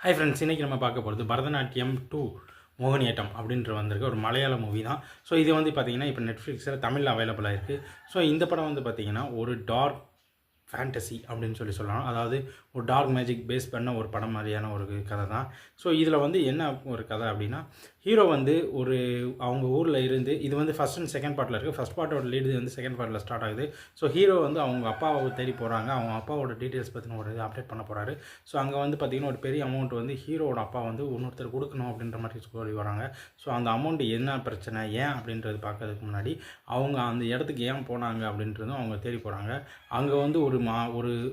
Hi friends, இன்றைக்கி நம்ம பார்க்க போகிறது பரதநாட்டியம் 2 மோகினியாட்டம் அப்படின்ற வந்திருக்கு ஒரு மலையாள மூவி தான். ஸோ இது வந்து பார்த்திங்கன்னா இப்போ நெட்ஃப்ளிக்ஸில் தமிழில் அவைலபிளாக இருக்குது. ஸோ இந்த படம் வந்து பார்த்திங்கன்னா ஒரு டார்க் ஃபேண்டசி அப்படின்னு சொல்லலாம். அதாவது ஒரு டார்க் மேஜிக் பேஸ் பண்ண ஒரு படம் மாதிரியான ஒரு கதை தான். ஸோ இதில் வந்து என்ன ஒரு கதை அப்படின்னா, ஹீரோ வந்து அவங்க ஊரில் இருந்து, இது வந்து ஃபஸ்ட் அண்ட் செகண்ட் பார்ட்டில் இருக்குது. ஃபஸ்ட் பார்ட்டோட லீடு வந்து செகண்ட் பார்ட்டில் ஸ்டார்ட் ஆகுது. ஸோ ஹீரோ வந்து அவங்க அப்பாவை தேடி போகிறாங்க. அவங்க அப்பாவோட டீட்டெயில்ஸ் பற்றின ஒரு அப்டேட் பண்ண போகிறாரு. ஸோ அங்கே வந்து பார்த்திங்கன்னா ஒரு பெரிய அமௌண்ட் வந்து ஹீரோட அப்பா வந்து இன்னொருத்தர் கொடுக்கணும் அப்படின்ற மாதிரி சொல்லி வராங்க. ஸோ அந்த அமௌண்ட் என்ன பிரச்சனை, ஏன் அப்படின்றது பார்க்கறதுக்கு முன்னாடி அவங்க அந்த இடத்துக்கு ஏன் போனாங்க அப்படின்றதும் அவங்க தேடி போகிறாங்க. அங்கே வந்து ஒரு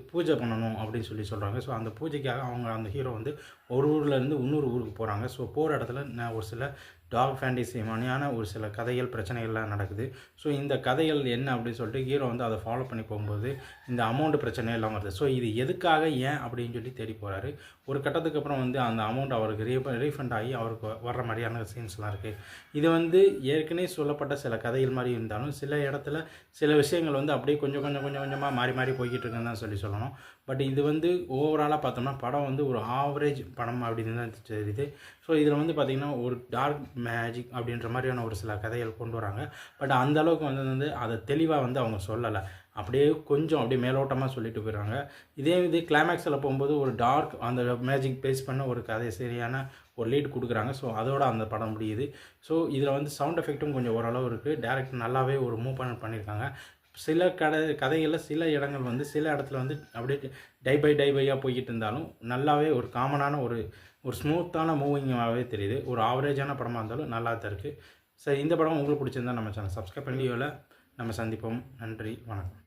பூஜை பண்ணணும் அப்படின்னு சொல்கிறாங்க. ஸோ அந்த பூஜைக்காக அவங்க அந்த ஹீரோ வந்து ஒரு ஊர்லேருந்து இன்னொரு ஊருக்கு போகிறாங்க. ஸோ போகிற இடத்துல ஒரு சில டார்க் ஃபேண்டசி மாதிரியான ஒரு சில கதைகள் பிரச்சனைகள்லாம் நடக்குது. ஸோ இந்த கதைகள் என்ன அப்படின்னு சொல்லிட்டு ஹீரோ வந்து அதை ஃபாலோ பண்ணி போகும்போது இந்த அமௌண்ட் பிரச்சனை எல்லாம் வருது. ஸோ இது எதுக்காக, ஏன் அப்படின்னு சொல்லி தேடி போகிறாரு. ஒரு கட்டத்துக்கு அப்புறம் வந்து அந்த அமௌண்ட் அவருக்கு ரீஃபண்ட் ஆகி அவருக்கு வர்ற மாதிரியான சீன்ஸ்லாம் இருக்குது. இது வந்து ஏற்கனவே சொல்லப்பட்ட சில கதைகள் மாதிரி இருந்தாலும் சில இடத்துல சில விஷயங்கள் வந்து அப்படியே கொஞ்சமாக மாறி போய்கிட்டு இருக்குன்னு தான் சொல்லணும். பட் இது வந்து ஓவராலாக பார்த்தோம்னா படம் வந்து ஒரு ஆவரேஜ் படம் அப்படின்னு தான் தெரியுது. ஸோ இதில் வந்து பார்த்திங்கன்னா ஒரு டார்க் மேஜிக் அப்படின்ற மாதிரியான ஒரு சில கதைகள் கொண்டு வராங்க. பட் அந்த அளவுக்கு வந்து அதை தெளிவாக வந்து அவங்க சொல்லலை. அப்படியே மேலோட்டமாக சொல்லிட்டு போயிடுறாங்க. இதே கிளைமேக்ஸில் போகும்போது ஒரு டார்க் அந்த மேஜிக் பேஸ் பண்ண ஒரு கதை சரியான ஒரு லீட் கொடுக்குறாங்க. ஸோ அதோட அந்த படம் முடியுது. ஸோ இதில் வந்து சவுண்ட் எஃபெக்ட்டும் கொஞ்சம் ஓரளவு இருக்குது. டேரக்டர் நல்லாவே ஒரு மூவ் பண்ணியிருக்காங்க. சில கதைகளில் சில இடங்கள் வந்து சில இடத்துல வந்து அப்படியே டை பையாக போய்கிட்டு இருந்தாலும் நல்லாவே ஒரு காமனான ஒரு ஸ்மூத்தான மூவிங்காகவே தெரியுது. ஒரு ஆவரேஜான படமாக இருந்தாலும் நல்லா தான் இருக்குது. சரி, இந்த படம் உங்களுக்கு பிடிச்சிருந்தா நம்ம சேனல் சப்ஸ்கிரைப் பண்ணி நம்ம சந்திப்போம். நன்றி, வணக்கம்.